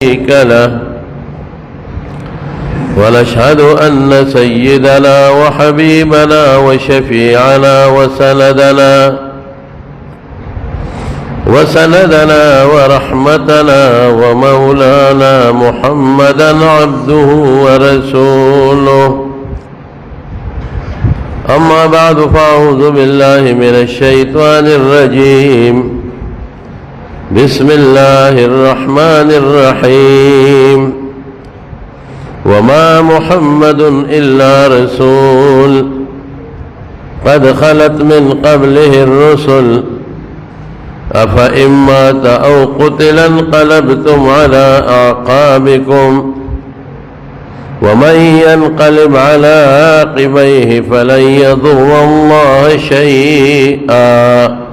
شريك له ونشهد أن سيدنا وحبيبنا وشفيعنا وسندنا ورحمتنا ومولانا محمدا عبده ورسوله. أما بعد فأعوذ بالله من الشيطان الرجيم. بسم الله الرحمن الرحيم. وما محمد إلا رسول قد خلت من قبله الرسل أفإن مات أو قتل انقلبتم على أعقابكم ومن ينقلب على عاقبيه فلن يضر الله شيئا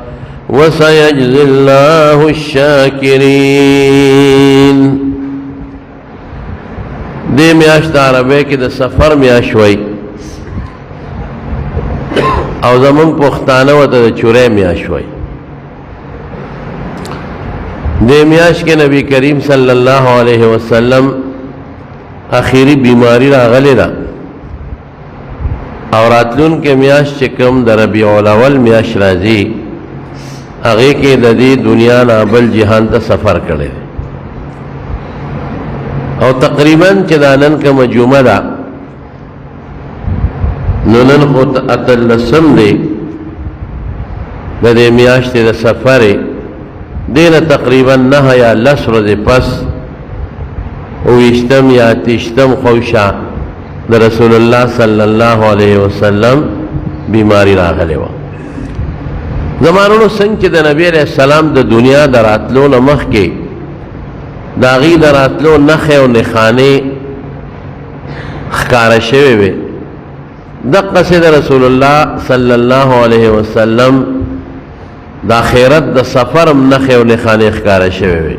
وسيجزي الله الشاكرين. دې میاشت عربی کې د سفر میاشت وای او زمون پښتانه وته د چورې میاشت وای. دې میاشت کې نبی کریم صلی الله علیه وسلم اخیری بیماری راغلی ده او راتلون کې میاشت چې کوم د ربیع الاول میاشت راځي هغه کې د دې دنیا نه بل جهان ته سفر کړي او تقریبا چې دا نن کومه جمعه ده نو نن خو اتلسم دی د دې میاشتې د سفرې دینه تقریبا 9 یا 10 ورځې پس او ویشتم یا تیشتم خوشا د رسول الله صلی الله علیه وسلم بیماری راغلی وه. زمانونو څنګه چې د نبی علیہ السلام د دنیا د راتلو نه مخکې د هغې د راتلو نښې او نښانې ښکاره شوې وې دقسې د رسول الله صلی الله علیه وسلم د آخرت د سفر هم نښې او نښانې ښکاره شوې وې.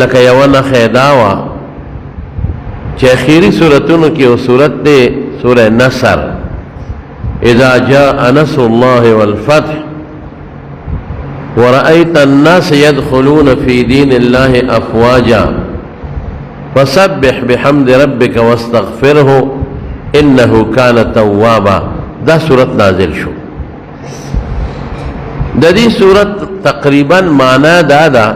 لکه یوه نښه دا وه چې اخیري صورتونو کې یو صورت دی سوره نصر اذا جاء نصر الله والفتح ورأيت الناس يدخلون في دين الله أفواجا فسبح بحمد ربك واستغفره إنه كان توابا. دا صورت نازل شو. دا دی صورت تقریبا معنی دا دا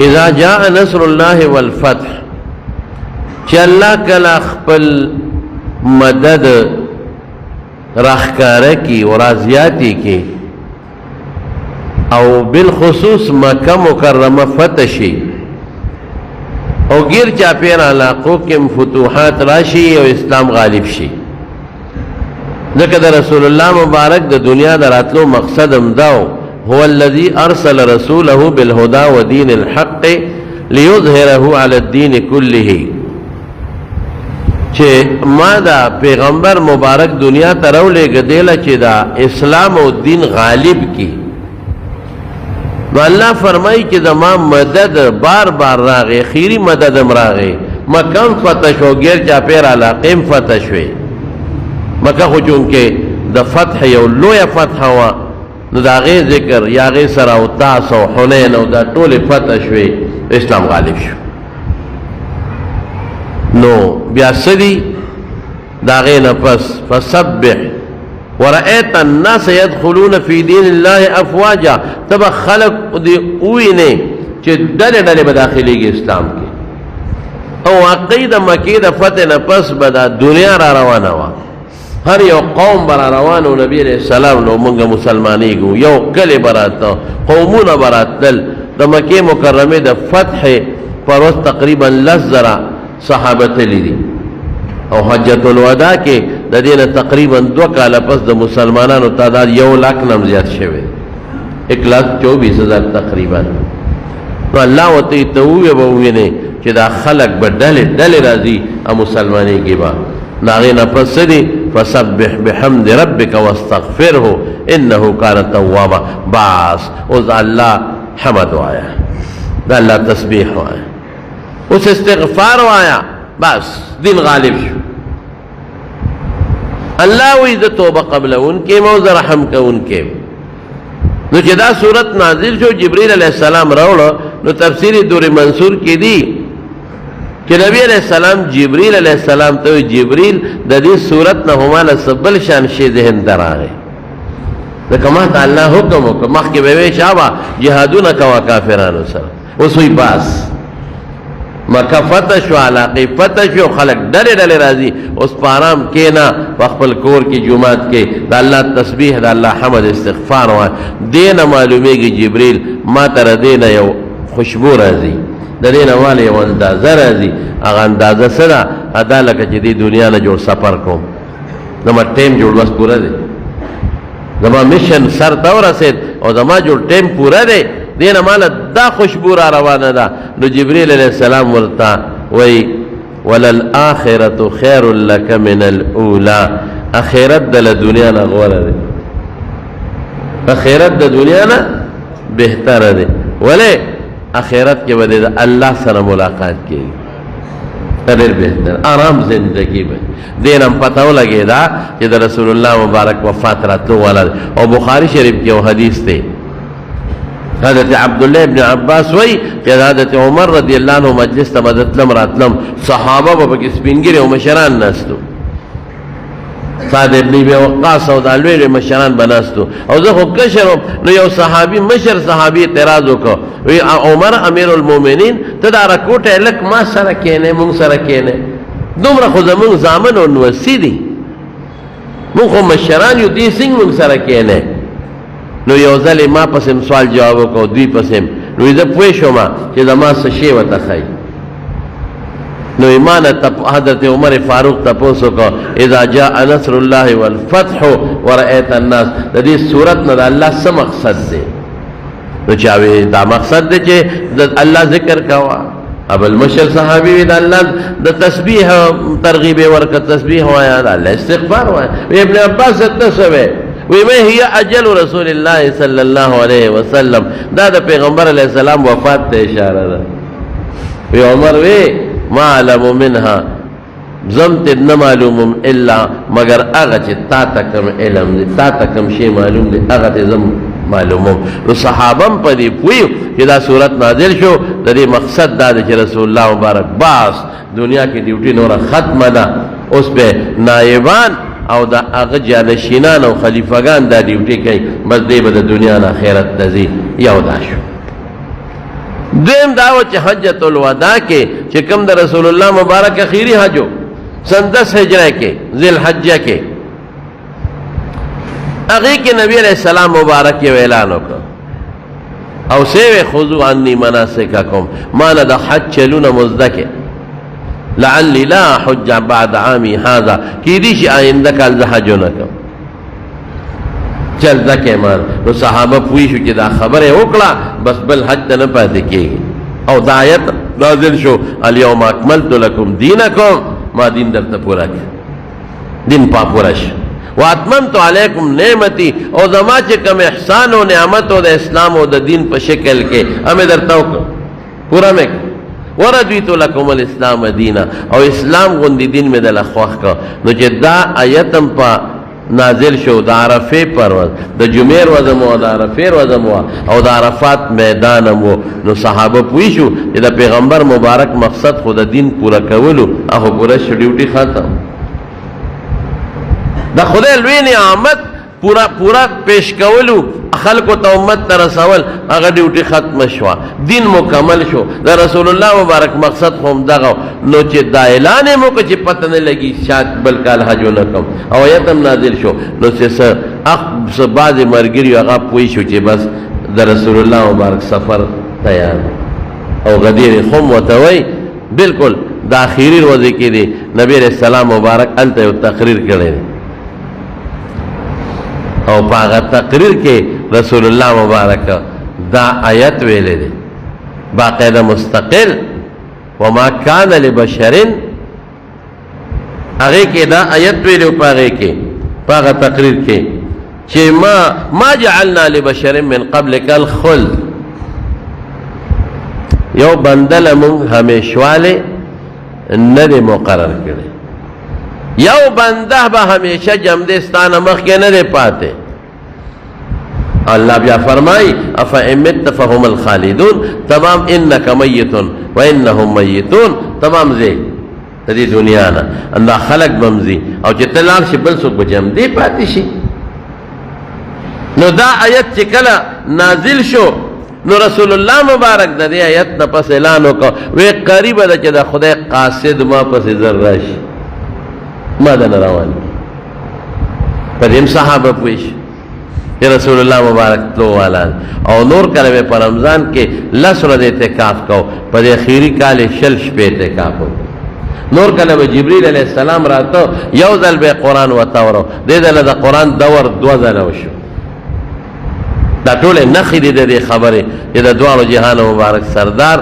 اذا جاء نصر الله والفتح چې الله کله خپل مدد راخکاره کی و رازیاتی کی او بالخصوص مکه مکرمه فتح شي او غیر چاپیر علاقو کې فتوحات راشي او اسلام غالب شي. ځکه د رسول الله مبارک د دنیا د راتلو مقصد هم داو هو الذي ارسل رسوله بالهدى ودين الحق ليظهره على الدين كله. چې ما دا پیغمبر مبارک دنیا ته راولېږدیله چې دا اسلام او دین غالب کی. نو الله فرمایي چې زما مدد بار بار راغی خیری مدد هم راغی مکه هم فتح شو غیر چاپیر علاقې هم فتح شوې. مکه خو چونکې د فتح یو لویه فتح وه نو د هغې ذکر یا هغې سره او تاس او حنین او دا ټولې فتح شوې اسلام غالب شو. نو بیا څه دي د هغې نه پس فسبح ورأيت الناس يدخلون في دين الله افواجا. تبا خلق دی اوینه چې ډلې ډلې به داخليږي اسلام کې او واقعي د مکې د فتح نه پس به دا دنیا را روانه وه. هر یو قوم به را روان و نبی علیہ السلام نو مونږ مسلمانېږو یو کلی به راته قومونه به راتلل. د مکې مکرمې د فتح پر ورځ تقریبا 10,000 صحابه تللي دي او حجت الوداع کې د دې نه تقریبا 2 کاله پس د مسلمانانو تعداد 100,000 نه زیات شوی 1,24,000 تقریبا. نو الله ورته ته ووینې چې دا خلق به ډلې ډلې راځي او مسلمانېږي به. نو هغې نه پس دي فسبح بحمد ربك واستغفره انه كان توابا. باس اوس الله حمد وایا دا الله تسبیح وایا اوس استغفار وایا بس دین غالب شو. الله وی د توبه قبل انکه مو رحم کو انکه. نو چې دا صورت نازل شو جبرئیل علیہ السلام راوړو نو تفسیر دور منصور کی دی کہ نبی علیہ السلام جبریل علیہ السلام تو جبریل دا دی صورت نہ ہمانا سبل شان شی ذہن در آگئے لکہ ماہ تا اللہ حکم ہو کہ مخ کے بیوے شابہ جہادو نہ کوا کافرانو سر اس ہوئی باس مکہ فتح شو علاقی فتح شو خلق ڈلے ڈلے راضی اس پارام کینا وقفل کور کی جماعت کے دا اللہ تسبیح دا اللہ حمد استغفار ہوا دینا معلومے گی جبریل ما تر دینا یو خوشبو راضی دا دینا والی یو اندازہ راضی اگا اندازہ صدا ادا لکا چی دی دنیا نا جوڑ سفر کوم نما ٹیم جوڑ بس پورا دے زما مشن سر تور رسید اور زما جوڑ ٹیم پورا دے دینا مالا دا خوشبو را روانا دا نو جبریل علیہ السلام ورطا وی وللآخرت خیر لک من الاولا اخیرت دا دنیا نا غورا دے اخیرت دا دنیا نا بہتر دے ولی اخیرت کے بدے دا اللہ سر ملاقات کی قدر بہتر آرام زندگی میں دین ہم پتہ لگے دا کہ دا رسول اللہ مبارک وفات راتو والا دے اور بخاری شریف کی وہ حدیث تے حضرت عبداللہ ابن عباس وی کہ حضرت عمر رضی اللہ عنہ مجلس تا مدتلم راتلم صحابہ بابا کی سپینگیری و مشران نستو سعد ابن ابی وقاص و دالویر مشران بناستو او زخو کشرم نو یو صحابی مشر صحابی اعتراضو کو وی عمر امیر المومنین تدا رکوٹ لک ما سرکینے مونگ سرکینے دوم رخو زمونگ زامن و نوسی دی مونگ خو مشران یو دی سنگ مونگ سرکینے نو یو ځل ما پسم سوال جواب وکړو دوی پسم نو زه پوه شوم چې زما څه شی ورته ښایي نو ایمان حضرت عمر فاروق تپوس وکړو اذا جاء نصر الله والفتح ورأيت الناس د دې صورت نه د الله څه مقصد دی نو چا وی دا مقصد دی چې د الله ذکر کوا اب المشر صحابی د الله د تسبیح ترغیب ورکړه تسبیح وایا د الله استغفار وایا ابن عباس تسوی وی ہی اجل رسول اللہ صلی اللہ علیہ وسلم دا دا پیغمبر علیہ السلام وفات تے اشارہ دا وی عمر وی ما علم منها زمت نمعلوم الا مگر اغا چی تا تکم علم دی تا تکم شی معلوم دی اغا تی زم معلومم تو صحابم پا دی پویو کہ دا صورت نازل شو دا دی مقصد دا دی چی رسول اللہ مبارک باس دنیا کی ڈیوٹی نورا ختم دا اس پہ نائبان او دا اغا جانشینان او خلیفگان دا ڈیوٹی کئی بس دے با دا دنیا نا خیرت تزی یو دا شو دیم داو چی حجت الوداع کے چی کم دا رسول اللہ مبارک اخیری حجو سن 10 ہجرہ کے ذی الحجہ کے اغی کے نبی علیہ السلام مبارک یہ اعلانو کا او سیوے خضو عنی مناسککم مانا دا حج چلون مزدکے لعلی لا حج بعد عامی هذا کی دیشی آئندہ کال زحجو نکم چل دکے مان نو صحابہ پویشو چی دا خبر اکڑا بس بل حج تا نپا دکے گی او دایت نازل شو الیوم اکملت لکم دینکم ما دین در تا پورا کیا دین پا پورش واتممت علیکم نعمتی او زما چی کم احسان و نعمت و دا اسلام و دا دین پا شکل کے ہمیں در تاوکم پورا میں وردیتو لکم الاسلام دینا او اسلام غندی دین میں دل اخواہ کا نو چی دا آیتم پا نازل شو دا عرفے پر دا جمعیر وزمو دا عرفیر وزمو او دا عرفات میدانمو نو صحابہ پویشو چی دا پیغمبر مبارک مقصد خود دین پورا کولو اخو پورا شڈیوٹی خاتم دا خدا لوی نعمت پورا پیش کولو خلق و تومت ترسول اگر ڈیوٹی ختم شوا دین مکمل شو دا رسول اللہ مبارک مقصد خوم داغو نو چی دا اعلانے موکا چی پتہ نہیں لگی شاید بلکال حجو نکم او یتم نازل شو نو چی سا بعض مرگری اغا پوئی شو چی بس دا رسول اللہ مبارک سفر تیار او غدیر خوم و توئی بالکل دا آخری روزے کی دی نبی علیہ السلام مبارک انتا تقریر کرے دی او پاغا تقریر کے رسول اللہ مبارک دا آیت ویلے دے باقاعدہ مستقل وما کان لبشرن اگے کے دا آیت ویلے پاغے کے پاغا تقریر کے چی ما جعلنا لبشرن من قبلک الخلد یو بندل من ہمیشوالے ندے مقرر کرے یو بندہ با ہمیشہ جمدستان مخ کے ندے پاتے اللہ بیا فرمائی افإن مت فهم الخالدون، تمام انک میت و انہم میتون، تمام زی تدی دنیا نا اندہ خلق بمزی او چی تلال شی بل سوک بجم دی پاتی شی. نو دا آیت چی کلا نازل شو نو رسول اللہ مبارک دا دی آیت نا پس اعلانو کو وی قریب دا چی دا خدای قاصد ما پس ذراش ما دا نروان کی پر ام صحابہ پویش کہ رسول اللہ مبارک تو والا او نور کلوے پر رمضان کے لس رد اعتکاف کو پر اخیری کال شلش پہ اعتکاف ہو. نور کلوے جبریل علیہ السلام راتو یو ذل بے قرآن و تورو دے دل دا قرآن دور دو ذلو شو دا طول نخی دے دے خبری یہ دا دوارو جہان مبارک سردار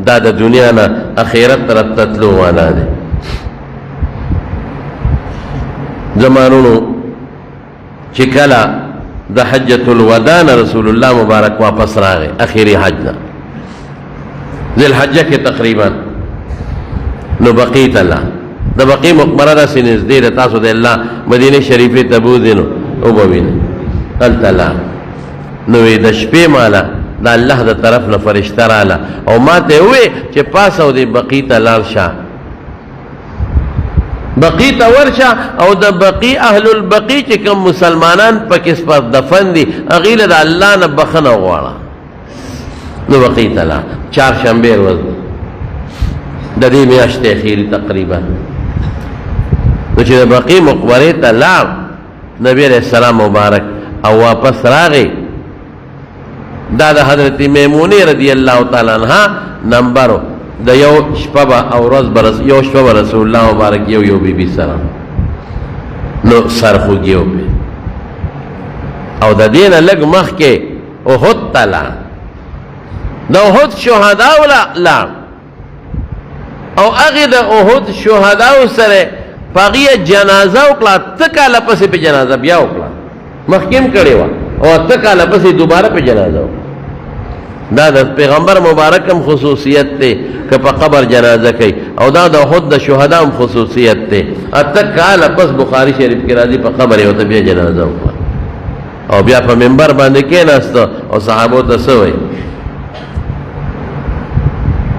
دا دا دنیا نا اخیرت رتتلو وانا دے. زمانونو چکلا دا حجت الودان رسول اللہ مبارک واپس راغے اخیری حجنا ذی الحجہ کے تقریبا نو بقیت اللہ دا بقی مقبرہ دا سنز دیر تاسو دے اللہ مدینہ شریفی تبوزنو او بوین قلت اللہ نوی دا شپی مالا دا اللہ دا طرف نا فرشتر آلا او ما تے ہوئے چے پاسو دے بقیت اللہ شاہ بقی تا ورشا او دا بقی اہل البقی چی کم مسلمانان پکس پر دفن دی اغیل دا اللہ نا بخن غوارا نو بقی تلا چار شنبیر وزد دا دی میاشت اخیری تقریبا نو چی دا بقی مقبری تلا نبی علیہ السلام مبارک او واپس راغی دا دا حضرت میمونی رضی اللہ تعالیٰ عنہ نمبرو دا یو شپبا او روز برس یو شپبا رسول اللہ مبارک یو بی بی سلام نو سرخو گیو پی او دا دین لگ مخ کے احد تلا دا احد شہداو لا او اغی دا احد شہداو سرے پاگی جنازہ اکلا تکا لپسی پی جنازہ بیا اکلا مخکیم کڑی وا او تکا لپسی دوبارہ پی جنازہ اکلا دا دا پیغمبر مبارکم خصوصیت تے کہ پا قبر جنازہ کئی او دا دا خود دا شہدام خصوصیت تے اتک کالا پس بخاری شریف کی راضی پا قبر ہے تا بیا جنازہ ہوگا او بیا پا منبر باندے کے ناستا او صحابو تا سوئی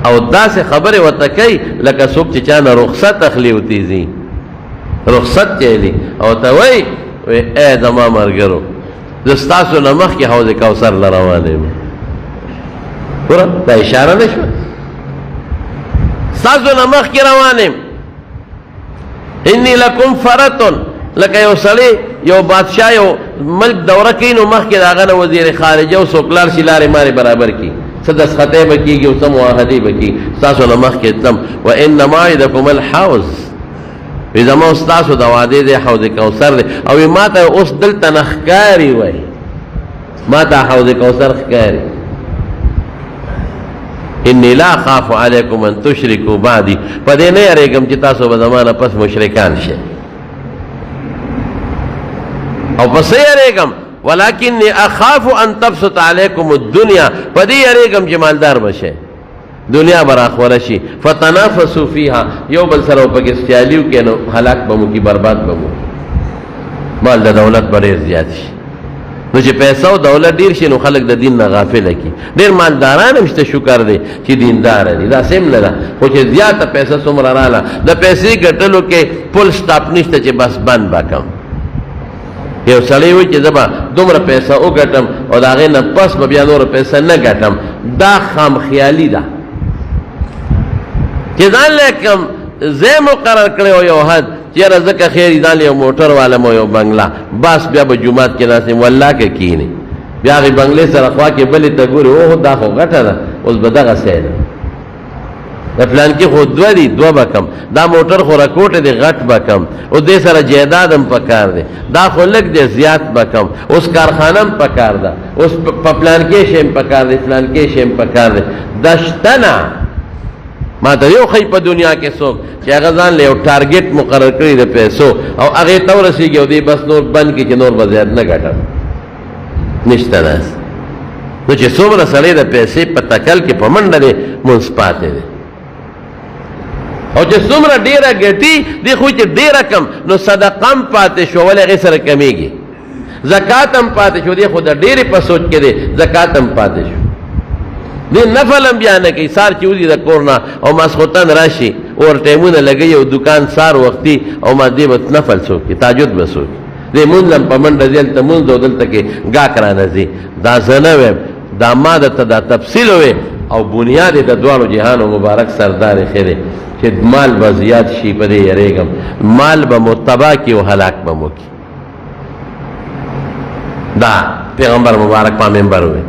او دا سے خبر ہوتا کئی لکا سوک چچانا رخصت اخلی ہوتی زی رخصت چہلی او تا وی اے دما مرگرو دستاسو نمخ کی حوض کوثر لروانے میں پورا دا اشارہ نشو سازو نمخ کی روانیم انی لکم فرطن لکا یو صلی یو بادشاہ یو ملک دورکینو مخ کی داغن وزیر خارجہ و سوکلار شلار مارے برابر کی صدس خطے بکی گی و سم واحدی بکی سازو نمخ کی تم و انما عیدکم الحوز ویزما استاسو دوادے دے حوض کوثر دے او ما تا اس دل تنخکاری وی ما تا حوض کوثر خکاری انی لا خاف علیکم ان تشرکو بعدی پدے نہیں ارےگم چی تاسو بزمانہ پس مشرکان شے او پسے ارےگم ولیکنی اخاف ان تبسط علیکم الدنیا پدے ارےگم چی مالدار بشے دنیا براخ ورشی فتنافسو فیہا یو بل سرو پاکستیالیو کے نو حلاک بمو کی برباد بمو مال دا دولت بڑے زیاد شی نو چې پیسہ او دولت ډیر شي نو خلک د دین نه غافل کی ډیر مالداران هم شکر دي چې دیندار دي دا سیم نه ده خو چې زیاته پیسہ څومره رااله د پیسې ګټلو کې پل سٹاپ نشته چې بس بند وکم یو سړی وي چې زما دومره پیسہ وګټم او دا غي نه پس بیا نور پیسہ نه ګټم دا خام خیالي ده چې ځان لیکم زه مقرر کړو یو حد چیر ازکا خیری دان لیو موٹر والا مو یو بنگلا باس بیا با جماعت کے ناسیم واللہ کے کینی بیا غی بنگلے سر اخوا کے بلی تا گوری اوہ دا خو غٹا دا اس بدغا سیدا دا فلان کی خود دو دی دو بکم دا موٹر خو رکوٹ دی غٹ بکم او دے سر جیدادم پکار دے دا خو لگ دے زیاد بکم اس کارخانم پکار دا اس پلان کے شیم پکار دے فلان کے شیم پکار دے دشتنا ما تا یو خی پا دنیا کے سوک چی اغزان لے او ٹارگیٹ مقرر کری دے پیسو او اغی تو رسی گی او دی بس نور بند کی چی نور بزیاد نگٹا نشتا ناس نو چی سوم رسلی دے پیسے پا تکل کی پا منڈا دے منس پاتے دے او چی سوم را دیرہ گٹی دی خوی چی دیرہ کم نو صدقام پاتے شو ولی غی سر کمی گی زکات هم پاتې شو دی، خو د ډېرې په سوچ کې دی زکات هم پاتې شو. دې نفل هم بیا نه کوي، سار چې وځي د کور نه او ماسخوتن راشي اور ټایمونه لګوي او دکان سار وختي او ما دې به نفل څوک کوي، تهجد به څوک کوي. دې مونځ هم په منډه ځي هلته مونځ او دلته کې ګاک رانه ځي. دا زه نه ویم، دا ما درته دا تفصیل وی او بنیاد د دواړو جهانو مبارک سردار خیره چې مال به زیات شي په دې یریږم، مال به متبا کی او هلاک به مو کی. دا پیغمبر مبارک په منبر وی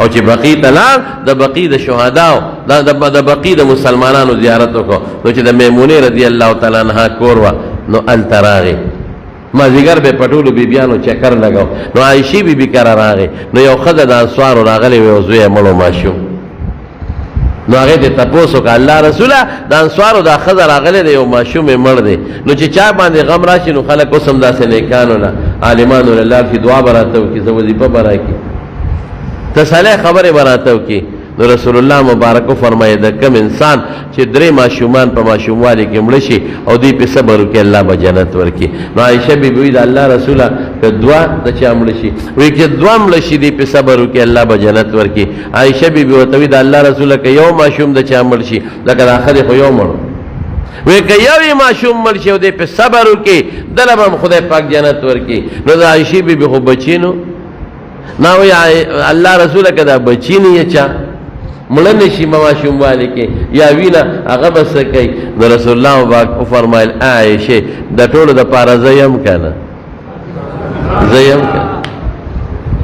او چې بقی تلار د بقی د شهداو د بقی د مسلمانانو زیارت وکړو. نو چې د میمونه رضی الله تعالی عنها کور وا نو التراغه ما زیګر به پټولو بیبیانو چکر لگاو، نو عائشی بیبی کرا راغی، نو یو خزه د انصارو راغلی و زوی مړو ماشوم، نو هغه ته تاسو کا الله رسوله د انصارو د خزه راغلی دی یو ماشوم مړ دی. نو چې چا باندې غم راشي نو خلک اوسم داسې نیکانو نه عالمانو لله فی دعا براتو کی وظیفه برا کی تسلی خبره براتو کی. نو رسول الله مبارک فرمایي د کم انسان چې درې ماشومان په ماشوموالي کې مړ شي او دوی په صبر وکړي الله به جنت ورکړي. نو عائشه بیبي د الله رسوله په دعا د چا مړ شي وی چې دعا مړ شي دی په صبر وکړي الله به جنت ورکړي. عائشه بیبي ورته وی د الله رسوله که یو ماشوم د چا مړ شي لکه د اخر خو یو مړ وی که یو ماشوم مړ شي او دی په صبر وکړي دله به خدای پاک جنت ورکړي. نو د عائشه بیبي خو بچی نو نه وی الله رسوله که دا بچی نه چا مړه نشي ماشوم والی کې یا وینا هغه بس کوي. نو رسول الله مبارک فرمایل عائشه د ټولو د پاره زیم کنه زیم کنه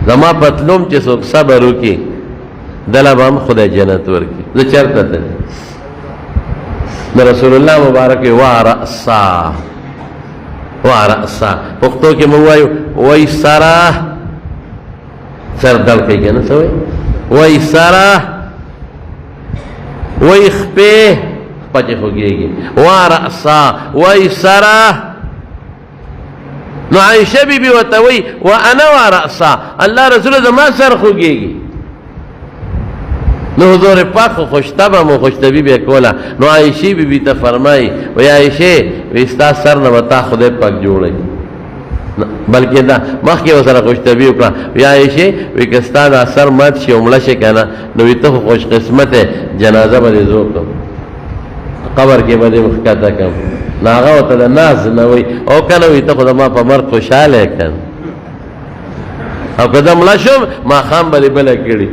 زما پتلوم چې څوک صبر وکي دله به هم خدای جنت ورکي. زه چرته ته نو رسول الله مبارک ورأسا ورأسا پښتو کې مو وایو وای سره سر دل کوي کنه څه وای وای سره وای خپې پچې خوږېږي ورأسا وای سره. نو عائشه بیبي ورته وایي وانا ورأسا الله رسول زما سر خوږېږي. نو حضور پاک خو خوشطبع مو خوشطبعي به کوله. نو عائشه بیبي ته فرمایي وای عائشه وی ستا سر نه وتا خدای پاک جوړوي بلکې دا مخکې ورسره خوشطبعي وکړه. وی عائشه وی که ستا دا سر مات شي او مړه شي که نه نو وی ته خو خوش قسمته جنازه به دې زور کړم قبر کې به دې مخکته کړم. نو هغه ورته د ناز نه وی او که نه وی ته خو زما په مرګ خوشحاله یې که او که زه مړه شم ماښام به دې بله کړي.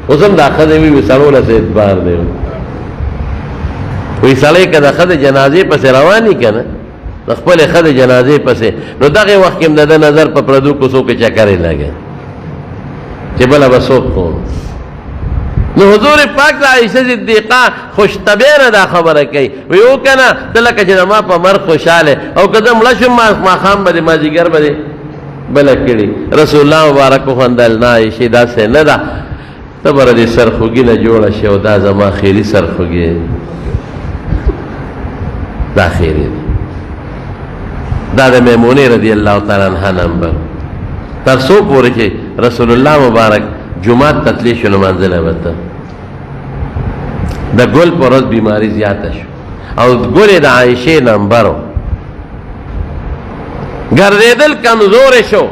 اوس هم دا ښځې وي سړو له څه اعتبار دی وی سړی که د ښځې جنازې پسې روان وي که نه د خپلې ښځې جنازې پسې نو دغې وخت کې هم د ده نظر په پردو کوڅو کې چکرې لګی چې بله به څوک کوم. نو حضور پاک د عایشه صدیقه خوشطبع نه دا خبره کوي وی او که نه ته لکه چې زما په مرګ خوشحاله او که زه مړه شم ماښام به دې مازدیګر به دې بله کړي. رسول الله مبارک وخندل نه عایشې داسې نه ده ته به دې سرخوږي نه جوړه شي او دا زما خیري سرخوږي دا خیري دی. دا د میمونه رضی الله تعالی عنها نمبر تر څو پورې چې رسول الله مبارک جمعات تتلی شنو منزله وته د ګل پر ورځ بیماری زیاته شو او ګل د عائشه نمبرو ګرځیدل کمزور شو.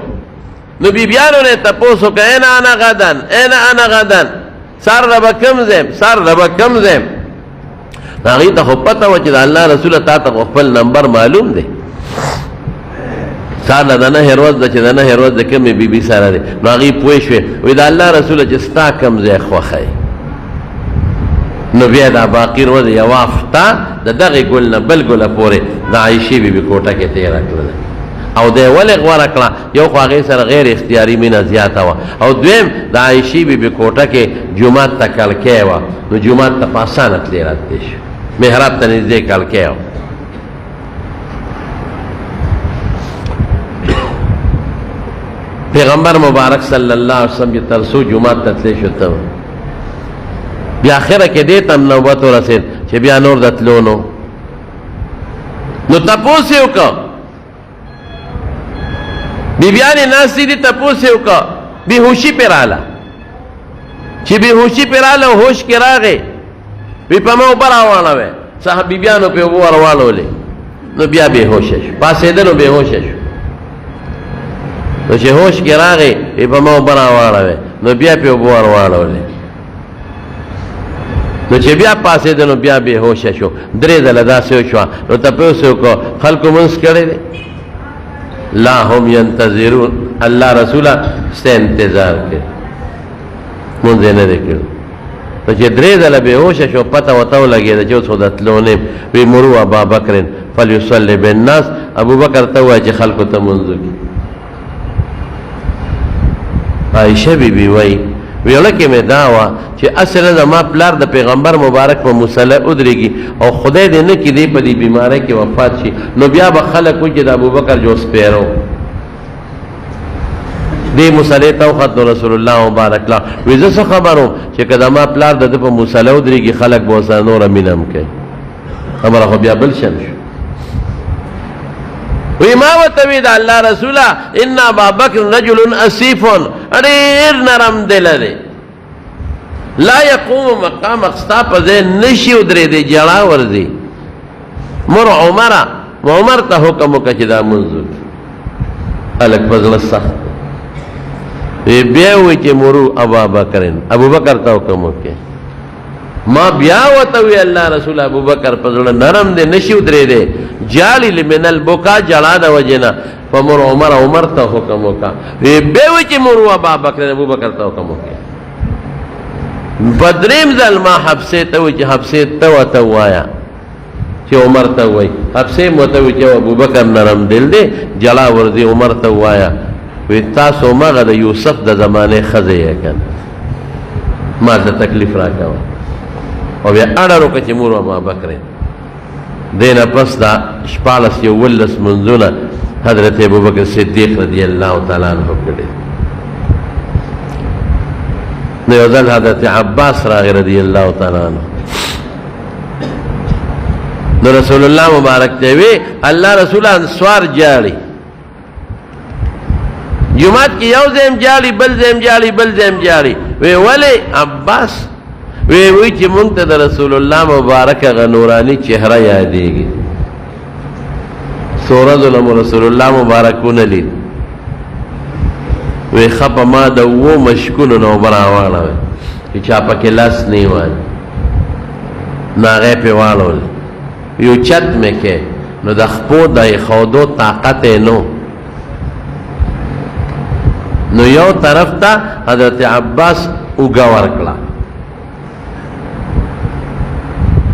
نو بیبیانو نه تاسو کین انا غدن انا غدن سر رب کم زم سر رب کم زم هغه ته خو پته و چې الله رسول تا ته خپل نمبر معلوم دی سار نه نه هروز د چې نه هروز د کومې بیبي سره دی. نو هغه پوه شو وی د الله رسول چې ستا کم ځای خوخی. نو بیا دا باقی روز یو وافتا د دغه ګل نه بل ګل پورې د عائشه بیبي کوټه کې تیر کړل او د ولې غوړه کړه یو خو هغه سره غیر اختیاري مینه زیاته و او دویم د عائشه بیبي کوټه کې جمعه تکل کې و. نو جمعه ته پاسانه تللی راته شو محراب ته نږدې کل کې و. پیغمبر مبارک صلی الله علیه وسلم چې ترسو جمعه تتلی شو ته بیا اخره کې دې تم نوبت ورسېد چې بیا نور د تلو نو تپوس یې وکړه بیبیانې ناستې دي تپوس یې وکړه بېهوشي پرې راله چې بېهوشي پرې راله او هوش کې راغې وی په ما اوبه راواړوې صاحب بیبیانو پې اوبه ورواړولې نو بیا بېهوشه شو پاسېده نو بېهوشه شو. نو چې هوش کې راغی په ما اوبه راواړوې نو بیا پې اوبه ور واړولې نو چې بیا پاسېده نو بیا بې هوشه شو 3 ځله داسې وشوه نو تپوس یې وکړو خلکو مونځ کړی دی لا هم ینتظرون الله رسوله ستا انتظار کوي مونځ یې نه دی کړی نو چې 3 ځله بې هوشه شو پته ورته ولګېده چې اوس خو د تلو نه یم وی مرو ابا بکر فلیصلی بالناس ابوبکر ته ووایه چې خلکو ته مونځ وکړي عائشہ بی بی وی ویوله کې مې دا وه چې اصله زما پلار د پیغمبر مبارک په مصلی ودرېږي او خدای دې نه کړي دی په دې بیمارۍ کې وفات شي نو بیا به خلک وایي چې د ابوبکر جو سپیرو دې مصلی ته وخت نو رسول الله مبارک لا وی زه څه خبر وم چې که زما پلار د ده په مصلی ودرېږي خلک به ورسره نوره مینه هم کوي خبره خو بیا بل شن شو وی ما ورته وی د الله رسوله ان ابا بکر رجل اسیف ډېر نرم دله دی لا یقوم مقامک ستا په ځای نشي ودرېدی جړا ورځي مر عمر ته حکم وکړه چې دا مونځ وکړي هلک په زړه سخت بیا وی چې مرو ابوبکر ته حکم وکړي ما بیا ورته وی الله رسول ابوبکر په زړه نرم دی نشي ودرېدی جالی من البکا جړا د وجې نه فمر عمر ته حکم وکړه بیا وی چې مرو ابوبکر ته حکم وکړي په 3 ځل ما حبسې ته وی چې حبسې ته ورته ووایه چې عمر ته وایي حبسې م ورته وی چې ابوبکر نرم دل دی جړا ورځي عمر ته ووایه وی تاسو مغه د یوسف د زمانې ښځې یې که ما ته تکلیف را کوه او بیا اړه وکړه چې مور ابوبکر دې نه پس دا 14 منځونه حضرت ابوبکر صدیق رضی الله تعالی عنہ کړي نو یو ځل حضرت عباس راغی رضی الله تعالی عنہ نو رسول الله مبارک ته وی الله رسول انصار جاړي جمعات کې یو زم جاړي بل زم جاړي وی ولی عباس وی چې مونږ ته د رسول الله مبارک غ نورانی چهره یادېږي سورہ ظلم رسول الله مبارکونه لید وی خپه ما د وو مشکونو نو براواړه چې چا پکې لاس نه وای ناغه په والول یو چت مې کې نو د خپو د خودو طاقت نو یو طرف ته حضرت عباس اوګه ورکړه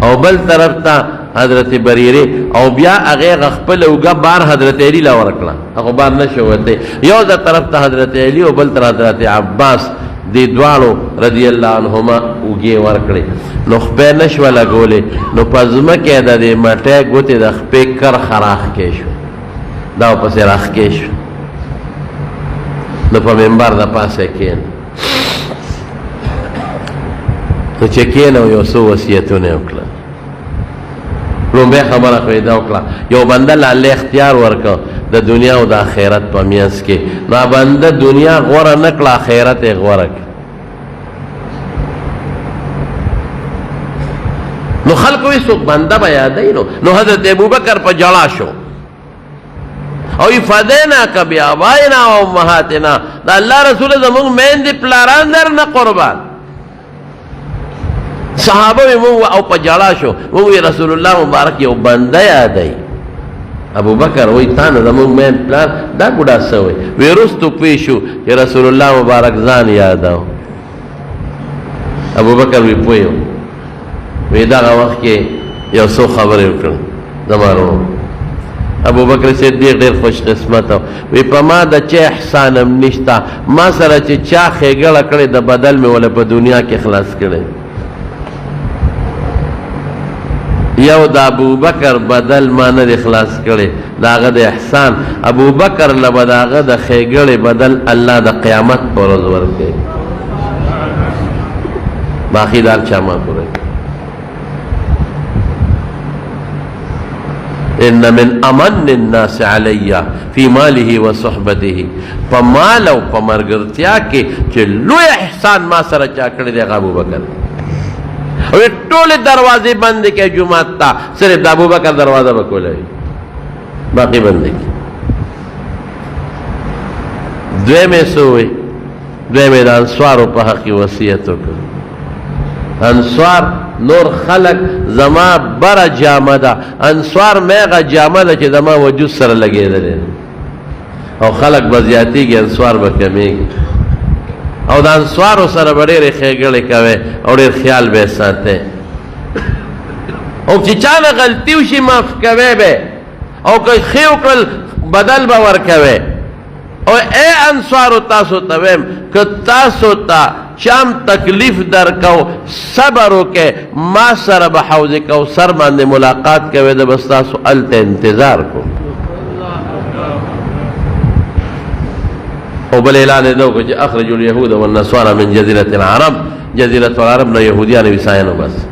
او بل طرف ته حضرت بریره او بیا هغه خپل اوګه بار حضرت علی لا ورکړه هغه بار نشو وته یو د طرف ته حضرت علی او بل طرف حضرت عباس دی دوالو رضی الله عنهما اوګه ورکړي نو خپل نشو لګولې نو پزما کې د دې مټه ګوته د خپل کر خراخ کې شو دا پسې راخ کې شو نو په منبر د پاسه کېن نو چې کېن او یو څو وصیتونه وکړه لومبه خبره پیدا وکړه یو بنده الله اختیار ورکړ د دنیا او د آخرت په میانس کې نو بنده دنیا غوړه نکړه آخرت یې غوړه کړ نو خلکو یې څوک بنده به یادوي نو حضرت ابوبکر په جړا شو او فدیناک بآبائنا و امهاتنا دا الله رسول زمونږ میندې پلاران درنه قربان صحابه مونږ او په جړا شو مونږ رسول الله مبارک یو بنده یادوي ابوبکر وی تا نه زمونږ میند پلار دا ګوډا څه وی وروستو پوه شو چې رسول الله مبارک ځان یاداو ابوبکر وی پوه وی دغه وخت کې یو څو خبرې وکړم زمارو ابوبکر صدیق ډېر خوش قسمت وی په ما د چا احسان هم نشته ما سره چې چا ښېګړه کړې د بدل مې ولا په دنیا کې خلاص کړی یو د ابوبکر بدل ما نه دی خلاص کړی د هغه د احسان ابوبکر له به د هغه د ښېګړې بدل الله د قیامت په ورځ ورکوي باقي دار چا ما پوره ان من امن الناس علی فی ماله و صحبته په مال او په مرګرتیا کې چې لوی احسان ما سره چا کړی دی ابوبکر او ټول دروازې بند کې جمعه تا صرف د ابوبکر دروازه وکولای باقي بند کې دویمې څه ووی؟ دویمې د انصارو په حق کې وصیت وکړ. انصار نور خلق زما بره جامه ده، انصار میغه جامه ده چې زما وجود سره لګېدلې او خلق به زیاتېږي، انصار به کمیږي. او د انصارو سره به ډېرې ښېګړې کوئ او ډېر خیال به یې ساتئ. او چې چا نه غلطي وشي معاف کوئ به، او که ښې وکړل بدل به ورکوئ. او اے انصارو تاسو ته ویم که تاسو ته چام تکلیف درکو صبر وکئ، ما سره به حوض کوثر باندې ملاقات کوئ، د بس تاسو هلته انتظار کوم. او بل اعلان یې دا وکړ چې اخرجوا اليهود والنصارى من جزيرة العرب، جزيرة العرب نه یهودیان او عیسایان وباس.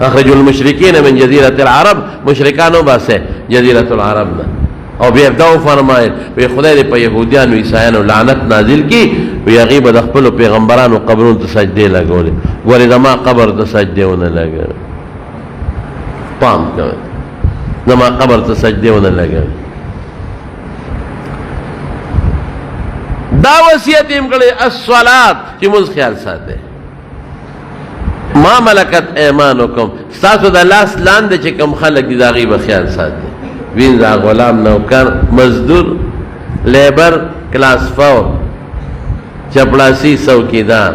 اخرجوا المشرکین من جزيرة العرب، مشرکان وباسه جزيرة العرب نه. او بیا دا فرمایل وی خدای دې په یهودیانو عیسایانو لعنت نازل کی، وی هغې به د خپلو پیغمبرانو قبرونو ته سجدې لګولې. ګورې زما قبر ته سجدې ونه لګوي، پام کوئ، زما قبر ته سجدې ونه لګوي. دا وصیت یې کړی الصلاة چې مونځ خیال ساتئ. ما ملکت ایمانکم، ستاسو د لاس لاندې چې کوم خلک دي د هغې به خیال ساتئ. وینځه، غلام، نوکر، مزدور، لیبر، کلاس فور، چپړاسي، څوکیدار،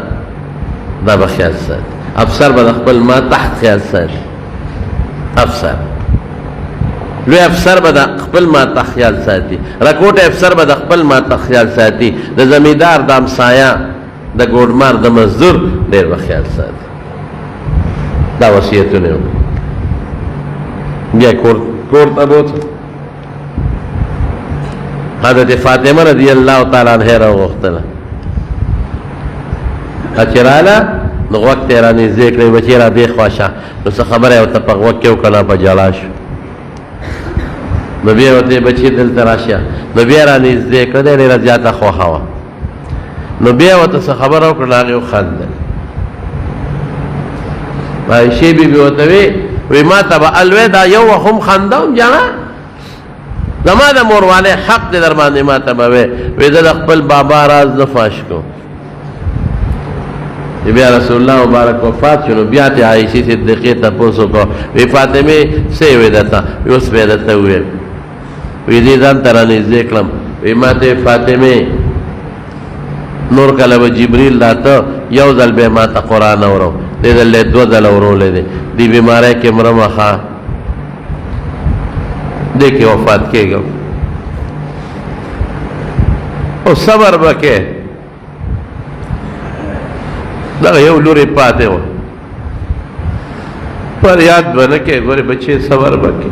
دا به خیال ساتي. افسر به د خپل ما تحت خیال ساتي. افسر لوی افسر به د خپل ما تحت خیال ساتي. رکوټ افسر به د خپل ما تحت خیال ساتي. د زمیندار، د همسایه، د ګوډمار، د مزدور ډېر به خیال ساتي. دا وصیتونه وکړي. بیا کور ته بوتل. حضرت فاطمه رضی اللہ تعالی عنہ راوغوښتله، چې راله نو غوږ ته یې رانږدې کړی، بچې را دې خوا شه. نو څه خبره یې ورته په غوږ کې وکړه، په ژړا شو. نو بیا یې ورته بچې دلته راشه، نو بیا یې رانږدې کړه، دی ډېره زیاته خوښه وه. نو بیا یې ورته څه خبره وکړه، هغې وخندل. عایشې بیبي ورته وی ما ته به الوی دا یو وخت هم خندوم جانه، زما د موروالی حق دی در باندې ما ته به وی زه د خپل بابا راز نه فاش کوم. بیا رسول الله مبارک وفات شو، نو بیا ترې عایشې صدیقې تپوس وکړو، وی فاطمې څه یې وی درته؟ وی اوس به یې درته وویل. وی دې ځان ته رانږدې کړم، وی ما ته فاطمې نور کله به جبریل راته یو ځل به یې ما ته قرآن اورو، دې ځل یې دوه ځله اورولی دی. دی بیماری کې مرمه ښه دې کې وفات کېږم. او صبر به کې دغه یو لورې پاتې وه، فریاد به نه کې. ګورې بچې صبر به کې.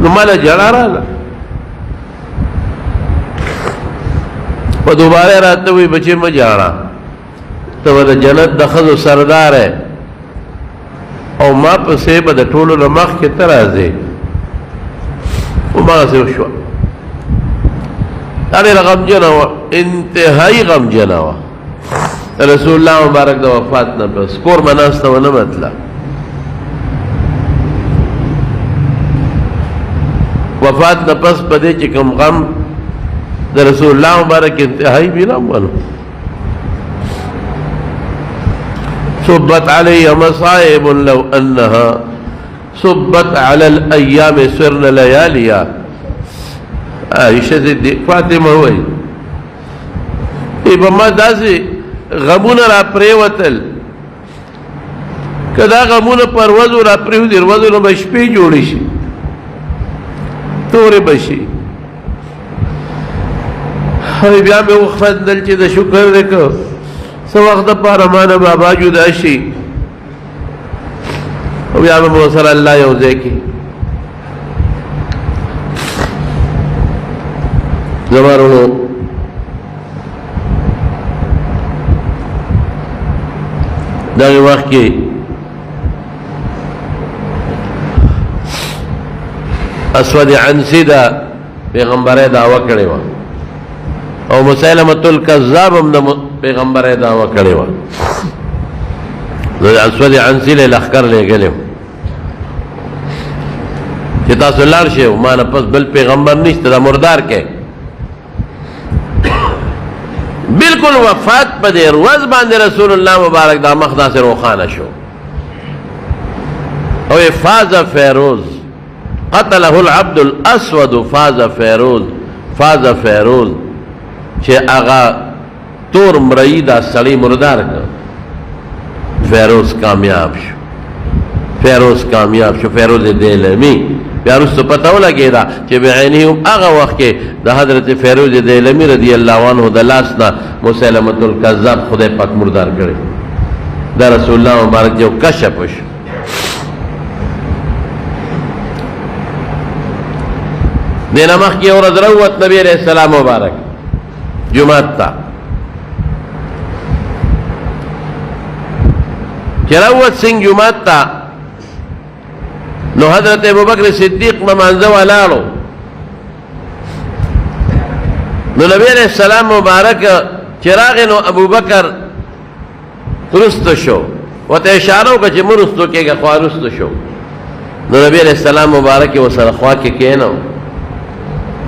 نو ماله جړا راله، په دوباره راته وی بچې مه جاړه، ته به د جنت د ښځو سردار یې، او ما پسې به د ټولو نه مخکې ته راځې. هماغسې وشوه. دا ډېره غمجنه وه، انتهایي غمجنه وه. رسول الله مبارک د وفات نه پس کور به ناسته ونه متله. وفات نه پس په دې چې کوم غم د رسول الله مبارک انتهایي بیرم ونه. صبت علی مصائب لو انها صبت علی الایام سرن لیالیا. عائشہ فاطمه وایي په ما داسې غمونه را پرېوتل، که دا غمونه پر ورځو را پرېوځي، ورځو نه به شپې جوړې شي، تورې به شي. بیا مې وخندل چې د شکر دی که څه وخت دپاره ما نه بابا جدا شي، او بیا به مو سره الله یو ځای کړي. زما وروڼو، دغه وخت کې اسود عنسی دا پیغمبره دعوه کړې وه، او مسیلمة الکذاب هم د پیغمبره دعوه کړې وه. اسود عنسی له لښکر لېږلی و، چې تاسو لاړ شئ ما نه پس بل پیغمبر نشته دا مردار کې بالکل وفات په دې ورځ باندې رسول الله مبارک دا مخ داسې روښانه شو او فاز فیروز قتله العبد الاسود فاز فیروز فاز فیروز چې هغه تور مرئی دا سړی مردار کړ فیروز کامیاب شو فیروز کامیاب شو فیروز دیلمی بیا وروسته پته ولګېده چې بعینه هم هغه وخت کې د حضرت فیروز دیلمی رضی الله عنه د لاس نه مسیلمة الکذاب خدای پاک مردار کړی دا رسول الله مبارک جو کشف وشو دینا مخکې ورځ روت نبی علیہ السلام مبارک جمعات ته چې روت سنگ جمعات ته نو حضرت ابوبکر صدیق ممانځه ولاړو نو نبی علیہ السلام مبارک چې راغی نو ابوبکر رستو شو ورته اشاره وکړه چې مو رستو کېږه خوا رستو شو نو نبی علیہ السلام مبارک یې ورسره خوا کې کېنو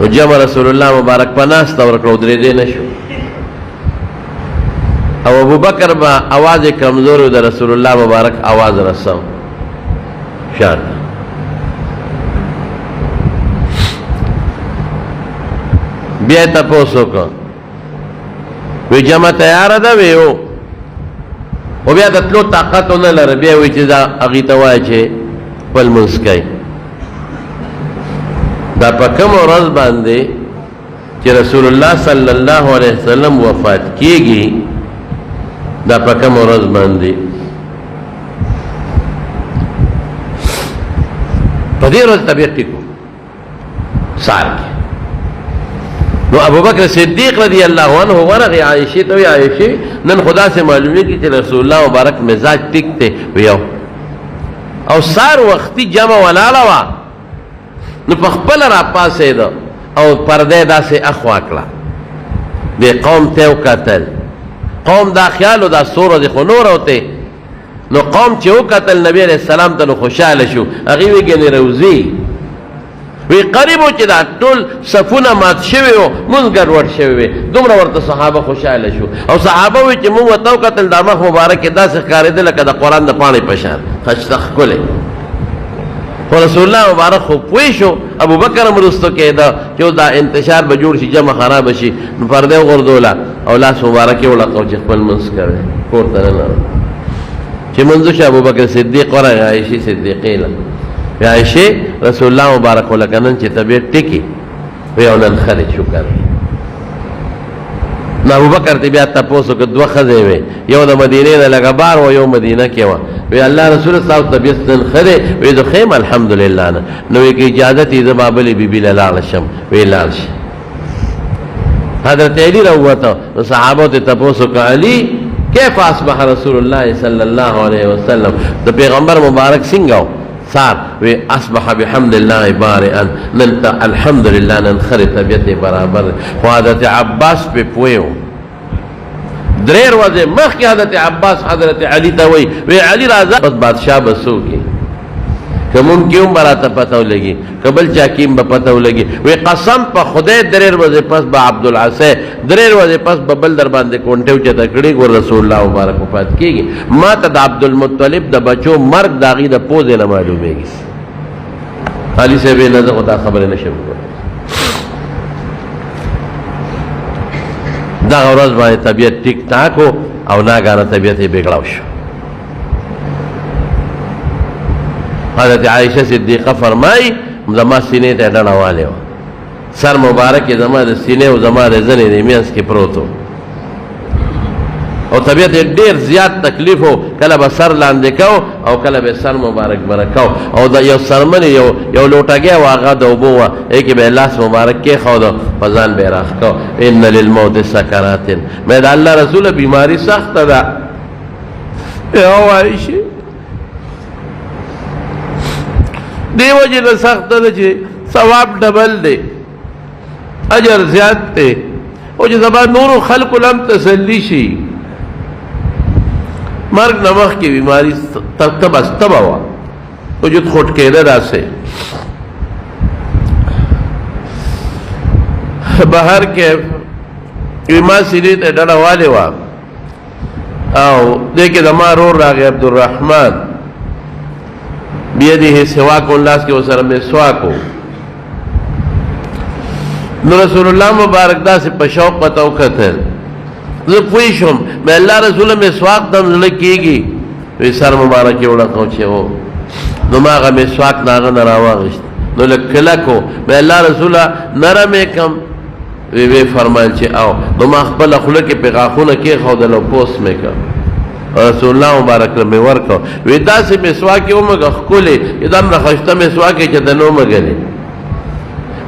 نو جمع رسول الله مبارک په ناسته ورکړه ودرېدی نه شو او ابوبکر به اواز کمزور و د رسول الله مبارک اواز رسو شان بیا یې تپوس وکړه وی جمع تیاره ده وی او بیا د تلو طاقت ونه لره بیا وی چې دا هغې ته وایه چې خپل لمونځ کوئ دا په کوم ورځ باندې چې رسول الله صلی الله علیه وسلم وفات کیږي دا په کوم ورځ باندې په دې ورځ طبیعت ټیکو سار کې نو ابوبکر صدیق رضی الله عنه ورغی عائشې ته وی عائشې نن خدا سے معلومیږي چې رسول الله مبارک مزاج ټیک دی ویو او سار وختي جمع ولاړه وه نو په خپل را پاسېده او پرده داسې اخوا کړه دې قوم ته وکتل قوم دا خیال و دا سور دی خو نور وته نو قوم چې وکتل نبی علیہ السلام ته نو خوشاله شو هغې وی ګنې روزي وی قریب و چې دا ټول صفونه مات شوي و مونځ ګډوډ شوي وي دومره ورته صحابه خوشاله شو او صحابه وی چې مونږ ورته وکتل دا مخ مبارک کې داسې ښکارېده لکه د قرآن د پاڼې په شان ښایسته ښکلی خو رسول الله مبارک خو پوه شو ابوبکر هم وروسته کېده چې اوس دا انتشار به جوړ شي جمع خرابه شي نو پرده وغورځوله او لاس مبارک یې وړقو چې خپل لمونځ کوی کور ته ننوت چې منځو شو ابوبکر صدیق ورغی عایشې صدیقې له وی عایشې رسول الله مبارک خو لکه نن چې طبیعت ټیکي وی او نن ښه دی شکر نو ابوبکر ته بیا تپوس وکړه دوه ښځې وې یو د مدینې نه لږه بار وه یو مدینه کې وه وی الله رسول ستاسو طبیعت نن ښه دی وی زه ښه یم الحمدلله نه نو وی که اجازت یې زه به بلې بیبي له لاړه شم وی لاړ شه حضرت علی راووته نو صحابو ته تپوس وکړه علي کیف اصبح رسول الله صلی الله علیه وسلم د پیغمبر مبارک څنګه و سار وی اصبح بحمد الله بارئا نن الحمدلله نن خری طبیعت برابر خو حضرت عباس پہ پوئے ہو دریر وزے مخ کی حضرت عباس حضرت علی تا وی علی رازا بس بادشاہ بسو کی کہ ممکن براتا پتاو لگی قبل چاکیم با پتاو لگی وی قسم پا خدای دریر وزے پس با عبدالعصے دریر وزے پس با بل در باندے کونٹیو چتا کڑی گو رسول اللہ مبارک وفات کی گی ما تا دا عبدالمطلب دا بچو مرگ داغی دا پوزے نمالومے گی علی سے بے نظر خدا خبر نشم کو دا غورز باندې طبیعت ټیک ټاک او ناګانه طبیعت یې بګړاو شو حضرت عائشہ صدیقہ فرمائی زما سینے ته ډډه والی وه سر مبارک یې زما د سینې او زما د زنې د مینځ کې پروت و او طبیعت یې ډېر زیات تکلیف و کله به سر لاندې کو او کله به سر مبارک بره کو او د یو سرمنې یو لوټګی و هغه د اوبو وه هغې کې به یې لاس مبارک کېښودو په ځان به یې راښ کو ان للموت سکرات مې د الله رسوله بیماري سخته ده یا عایشې دې وجې نه سخته ده چې ثواب ډبل دی اجر زیات دی او چې زما نورو خلقو لم تسلی شي مرگ نمخ کی بیماری تبا ہوا وجود خود کېده داسې بهر کې ما سینې ته ډډه والې وه او دې کې زما رور راغی عبدالرحمن بیده سواک لاس کې ورسره مسواک و نو رسول الله مبارک داسې په شوق ورته وکتل زه پوه شوم مې الله رسوله مسواک ته زړه کېږي وی سر مبارک یې وړکو چې و نو ما هغه مسواک نه هغه نه راواغېست نو لږ کلک و مې الله رسوله نرم یې کړم وی فرمایل چې او نو ما خپله خوله کې پې غاښونه کېښودل او پوس مې کړ رسول الله مبارک له مې ورکړ وی داسې مسواک یې ومږه ښکلې چې دومره ښایسته مسواک یې چې ته نه ومږلې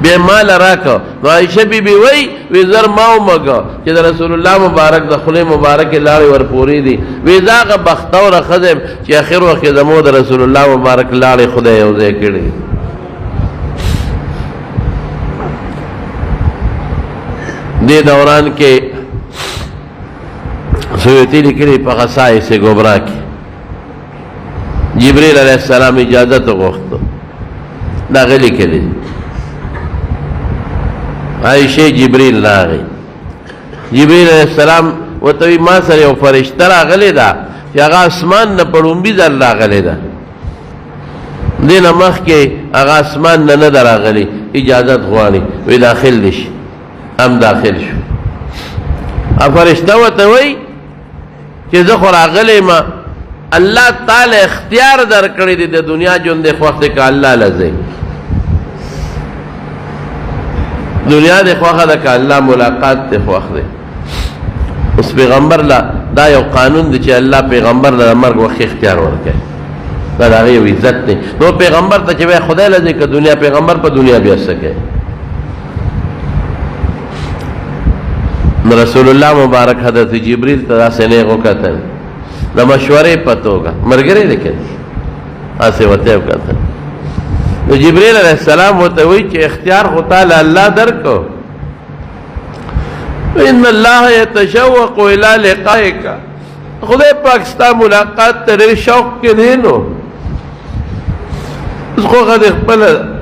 بیا مال راکړه نو عایشه بیبي وی زر ما ومږه چې د رسول الله مبارک د خولې مبارکې لاړې ورپورې دي وی زه هغه بختوره ښځه یم چې اخر وخت کې زموږ د رسول الله مبارک لاړې خدای یو ځای کړي دې دوران کې سویتی لیکلی په خصائص کبرا کې جبریل علیہ السلام اجازت وغوښته دا هغه لیکلی عائشہ جبریل راغی جبریل علیہ السلام ورته وی ما سره یو فرشته راغلی ده چې هغه اسمان نه په لومبي ځل راغلی ده دې نه مخکې هغه اسمان نه نه ده راغلی اجازت غواړي وی داخل دي شي هم داخل شو فرشته ورته وی چې زه خو راغلی ما الله تعالی اختیار درکړی دی د دنیا ژوند د خوښ دی که الله لځئ دنیا د خوښه ده که الله ملاقات د خوښ دی اوس پیغمبر له دا یو قانون دی چې الله پیغمبر له د مرګ وخت اختیار ورکوي دا د هغې یو عزت دی نو پیغمبر ته چې وایي خدای لځئ که دنیا پیغمبر په دنیا بیا څه کوي رسول الله مبارک حضرت جبریل ته داسې نیغ وکتل د مشورې په توګه ملګری دی که هسې ورته یې وکتل نو جبریل علیہ السلام ورته وایي چې اختیار خو تاله الله درکړو ان الله یتشوق الی لقائک خدای پاک ستا ملاقات ته ډېر شوق کې دی نو اوس خوښه دې خپله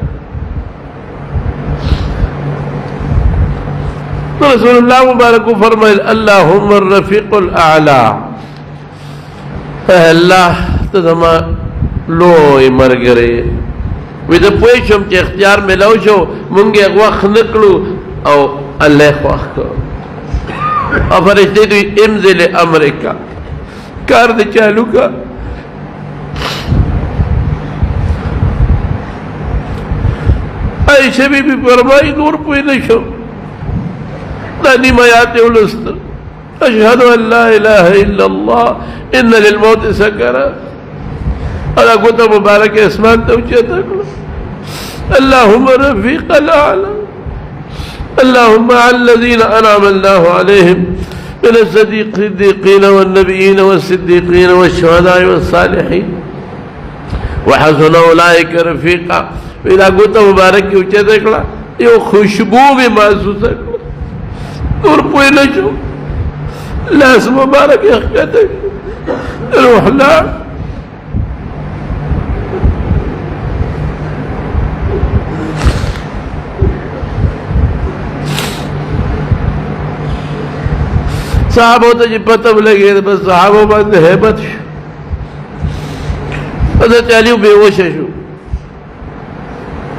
رسول الله مبارک فرمایل اللهم الرفیق الاعلی الله ته زما لوی ملګری وی زه پوه شوم چې اختیار میلاو شو مونږ یې وخت نه کړو او الله یې خوښ کړو او فرشتې دوی امضي لامرکا کار دې چالو کا عائشہ بی بی فرمائی نور پوه نه شو نیم آیات ولست اشهد ان لا اله الا الله ان للموت سکرات ادا گوتا مبارک اسمان توچیتا کرو اللهم رفیق الاعلى اللهم على الذين انعم الله عليهم من الصديقين والنبيين والصديقين والشهداء والصالحين وحسن اولئك رفيقا ادا گوتا مبارک توچیتا کرو یو خوشبو بھی محسوس کرو نور پوئی نہ شو لاس مبارک اخیاتا روح لا صحابوں تو جی پتہ لگے بس صحابوں باندھ حیبت شو حضرت علی بے ہوش شو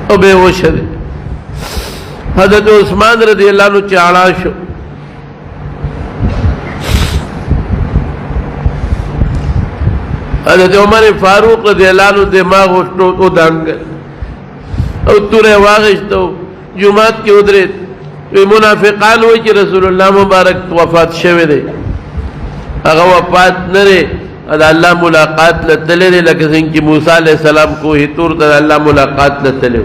او بے ہوش دے حضرت عثمان رضی اللہ عنہ چاڑا شو حضرت عمر فاروق رضی اللہ عنہ دماغ او دانگل او تورے واغشتو جماعت کی ادریت منافقان ہوئی کہ رسول اللہ مبارک وفات شوے دے اگر وفات نرے اللہ ملاقات لتلے دے لکہ سنگ کی موسیٰ علیہ السلام کو ہی تور تا اللہ ملاقات لتلے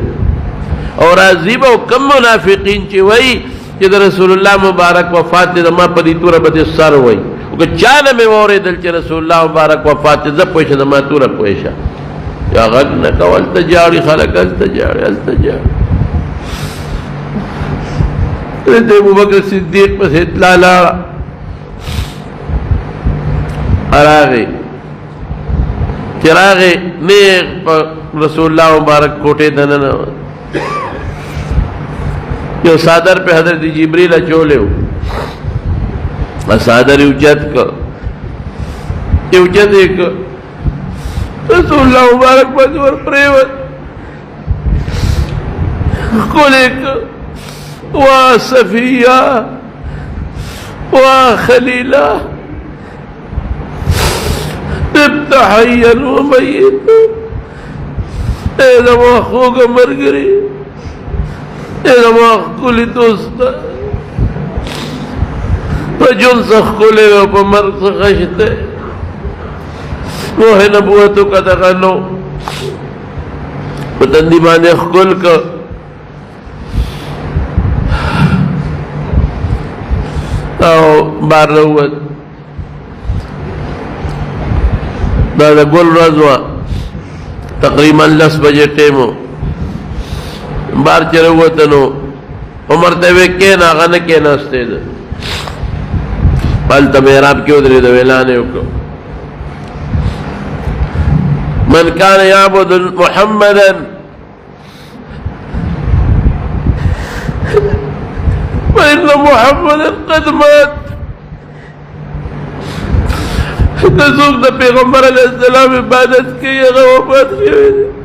اور عزیب و کم منافقین چی وئی کہ رسول اللہ مبارک وفات دے دما پدی تورا بدی سر ہوئی کہ چانا میں وورے دل چی رسول اللہ مبارک وفات دے زب پوشا دما تورا پوشا یا غد نکو التجاڑی خلق التجاڑی التجاڑی حضرت ابو بکر صدیق پس اطلاع لارا اراغی چراغی نیغ رسول اللہ مبارک کوٹے دننا यो सादर पे हजरत जिब्रील अचोले सादर उचत को उचत एक रसूलुल्लाह मुबारक मजवर प्रेमत कुलिक वा सफिया वा खलीला तिब्त हय्यन व मय्यत एदमा खूग मरगरी एदमा कुली दोस्त रजुल सखुले व पमर सखशते वो है नबूवतों का तगन्नो पतंदी माने खुल का बार रहुत दादा गुल रजवा तकरीबन 10 बजे टेमो बार चले हुए तनो उमरते हुए के नागन के नास्ते दे पल तमेराब क्यों दे दे वेलाने को मन कान याबुद मुहम्मदन इन मुहम्मदन कद मात तसूक द पैगंबर अलैहिस्सलाम इबादत की ये वफात की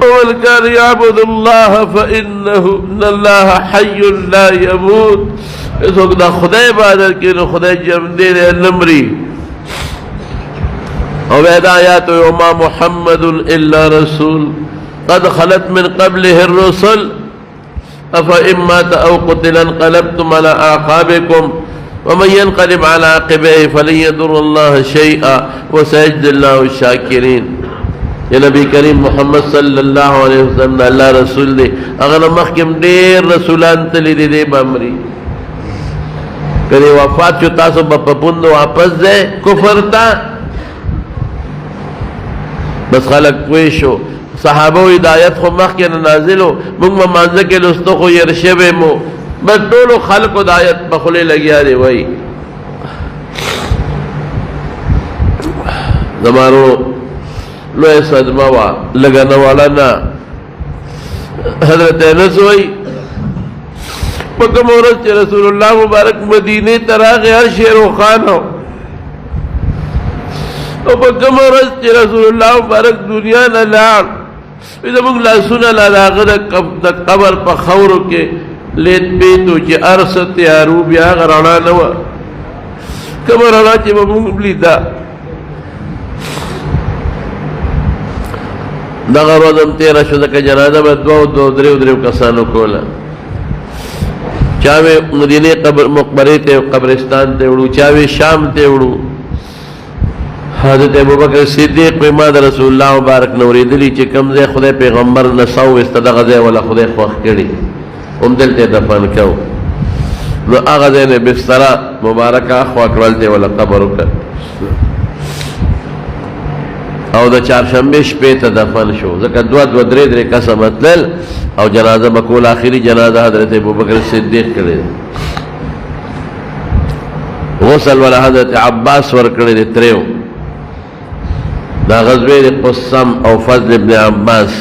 ومن كان يعبد الله فإنه إن الله حي لا يموت इस वक्त खुदा इबादत की खुदा जम दे नमरी और वेदाया तो वमा मुहम्मदुन इल्ला रसूल قد خلت من قبله الرسل أفإن مات أو قتل انقلبتم على أعقابكم ومن ينقلب على عقبيه فلن يضر الله شيئا وسيجزي الله الشاكرين ये नबी करीम मोहम्मद सल्लल्लाहु अलैहि वसल्लम अल्लाह रसूल दे अगर मखिम देर रसूलान तली दे बमरी करे वफात जो तासो बपुंद वापस दे कुफर था बस खलक वेशो सहाबो हिदायत को मखिन नाजिलो मुंग मांजे के लस्तो को यरशबे मो बस दोनों खलक हिदायत बखले लगिया रे वही जमारो लो सदमा वा लगाने वाला ना हजरत अनस वही पकम औरत के रसूलुल्लाह मुबारक मदीने तरह के हर शेर व खान हो और पकम औरत के रसूलुल्लाह मुबारक दुनिया न लाड़ इधर मुगला सुना ला लागद कबर पर खौर के लेत बेतु के अरसत यारूब या गराना नवा कबर अला के मुगली दा दगा रोज़म 13 शुदा का जनाजा में दो दरे कसानो कोला चावे मदीने कब्र मकबरे ते कब्रिस्तान ते उड़ू चावे शाम ते उड़ू हज़रत अबू बकर सिद्दीक़ पे माद रसूलुल्लाह मुबारक नूरी दिली चे कमजे खुदे पैगंबर नसाउ इस्तदगजे वाला खुदे ख्वाह केड़ी दिल ते दफन क्यों नो आगजे ने बिस्तरा मुबारका ख्वाह करते वाला कब्र का او د چهارشنبه شپې ته دفن شو ځکه دوه درې کسه متلل او جنازه بکول آخري جنازه حضرت ابوبکر صدیق کړی غسل ولا حضرت عباس ور کړی تریو دا غزوه قسم او فضل ابن عباس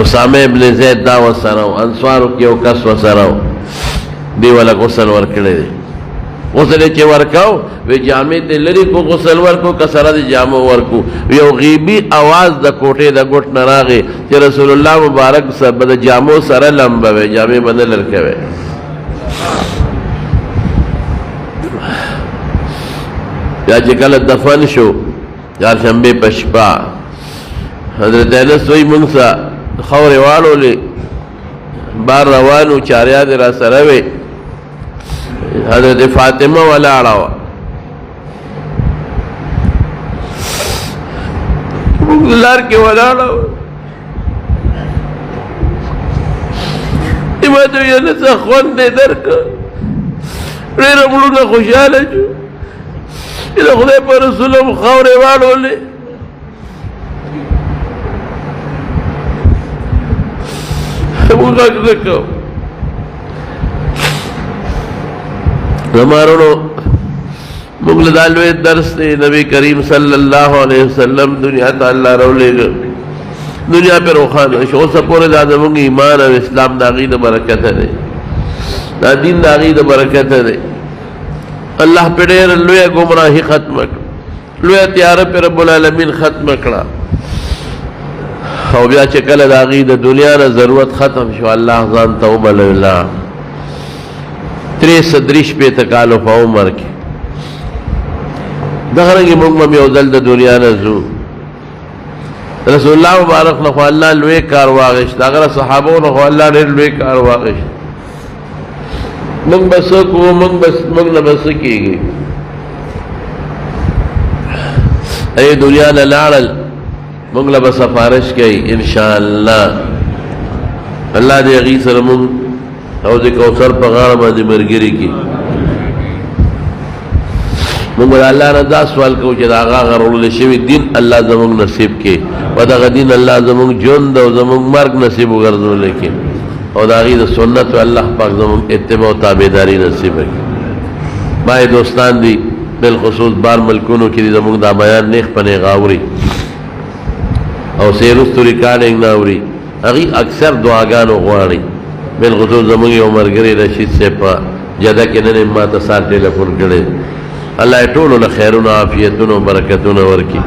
اسامه ابن زید دا وسره انصارو کې او کس وسره دی ولا غسل ور کړی غسل چې ورکاو وی جامع ته لري کو غسل ورکو کسره د جامو ورکو یو غیبی आवाज د کوټه د ګټ نراغه چې رسول الله مبارک صاحب د جامو سره لمبوي جامع باندې لړکوي یا چې کله دفن شو چهارشنبه پشپا حضرت انس وی مونږه خوري والو له بار روانو چاریا د را سره وي حضرت فاطمہ والا آڑاوا مقدلار کے والا آڑاوا امادو یا نسا خون دے در کا ریر املونا خوشحال جو الہ خدای پر رسولم خورے والو لے مقدلار رکھو हमारो मुगल दालवे दर्स ने नबी करीम सल्लल्लाहु अलैहि वसल्लम दुनिया ताला रोले دنیا پر روخانه شو. اوس پورې دا زموږ ایمان او اسلام د هغې د برکته دی، دا دین د هغې د برکته دی. الله پې ډېره لویه ګمراهي ختمه کړه، لویه تیاره پې رب العالمین ختمه کړه. او بیا چې کله د هغې د دنیا نه ضرورت ختم شو، الله ځان ته وبلله 63 کالو په عمر کې. دغه رنګې موږ هم یو ځل د دنیا نه ځو. رسول الله مبارک نه خو الله لوی کار واغېست، هغه صحابو نه خو الله ډېر لوی کار واغېست. موږ به څه کوو، موږ نه به څه کېږي. ای دنیا نه لاړل، موږ له به سفارش کوي انشاءالله. الله دې هغې سره موږ حوض کوثر په غاړه باندې ملګري کړي. موږ به الله نه دا سوال کوو چې د هغه غرولو شوي دین الله زموږ نصیب کړي، و دغه دین الله زموږ ژوند او زموږ مرګ نصیب وګرځولی کړي، او د هغې د سنتو الله پاک زموږ اتباع او تابعداري نصیب کړي. ما دوستان دي بالخصوص بار ملکونو کې دي زموږ دا بیان نیغ په نیغ اوري او سیرستو ریکارډنګ نه اوري، هغې اکثر دعاګانو غواړي. بالخصوص زموږ یو ملګری رشید صاحب په جده کې نن ما ته سات ټلیفون کړی، الله یې ټولو له خیرونه عافیتونه برکتونه ورکړي.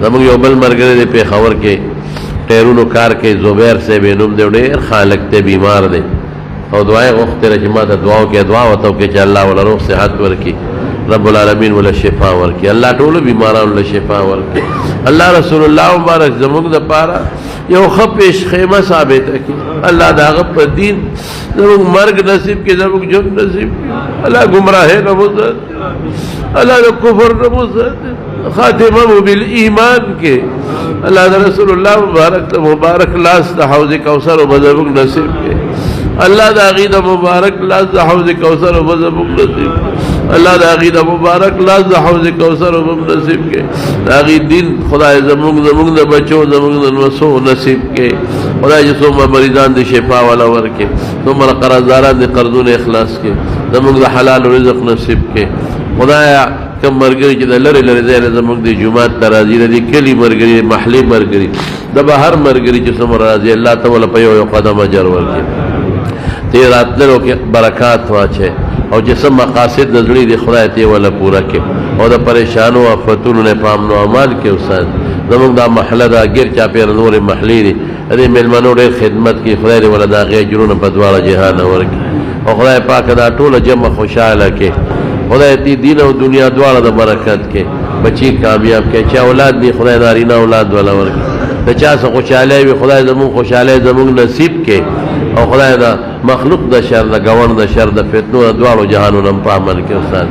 زموږ یو بل ملګری دی پېښور کې ټایرونو کار کوي، زبیر صاحب یې نوم دی، ډېر خالق دی، بیمار دی، او دعا یې غوښتې ده چې ما ته دعا وکړي. دعا ورته وکړي چې الله وله روغ صحت ورکړي، رب العالمین وله شفا ورکړي، الله ټولو بیمارانو له شفا ورکړي. الله رسول الله مبارک زموږ دپاره یو ښه پیش خیمه ثابته کړي. الله د هغه په دین زموږ مرګ نصیب کړي، زموږ ژوند نصیب کړي. الله ګمراهۍ نه مو ساتي، الله د کفر نه مو ساتي، خاتمه مو بالایمان کې. الله د رسول الله مبارک مبارک لاس د حوض کوثر او زموږ نصیب کړي. الله د هغې د مبارک لاس د حوض کوثر او زموږ نصیب کړي. الله د هغې د مبارک لاس د حوض کوثر او نصیب کړي. د هغې دین خدای زموږ د بچو زموږ د نسو نصیب کړي. خدای چې څومره مریضان دي شفا والا ورکړي، څومره قرضداران دي قرضونه اخلاص کړي، زموږ د حلال رزق نصیب کړي. خدایا کم مرګري چې د لرې لرې ځای نه زموږ د جومات ته راځي، د دې کلي مرګري، محلې مرګري، د بهر مرګري چې څومره راځي، الله ته وله په یو قدم اجر ورکړي، ته یې راتللو کې برکات واچوي، او چې څه مقاصد د زړه دي خدای ته یې وله پوره کړي، او د پریشانو آفتونو نه په امن و امان کې اوسات. زموږ دا محله ده، ګیر چاپېره نورې محلې دي، د دې مېلمنو ډېر خدمت کوي، خدای دې وله د هغې اجرونه په دواړه جهانه ورکړي، او خدای پاک دا ټوله جمع خوشحاله کړي. خدای دې دین او دنیا دواړه د برکت کې بچي کامیاب کړي. چې اولاد دي خدای نارینه اولاد وله ورکړي، د چا څه خوشحالی وي خدای زموږ خوشحالی زموږ نصیب کړي، او خدای دا مخلوق د شر د ګوند د شر د فتنو د دواړو جهانونو په امن کې استاد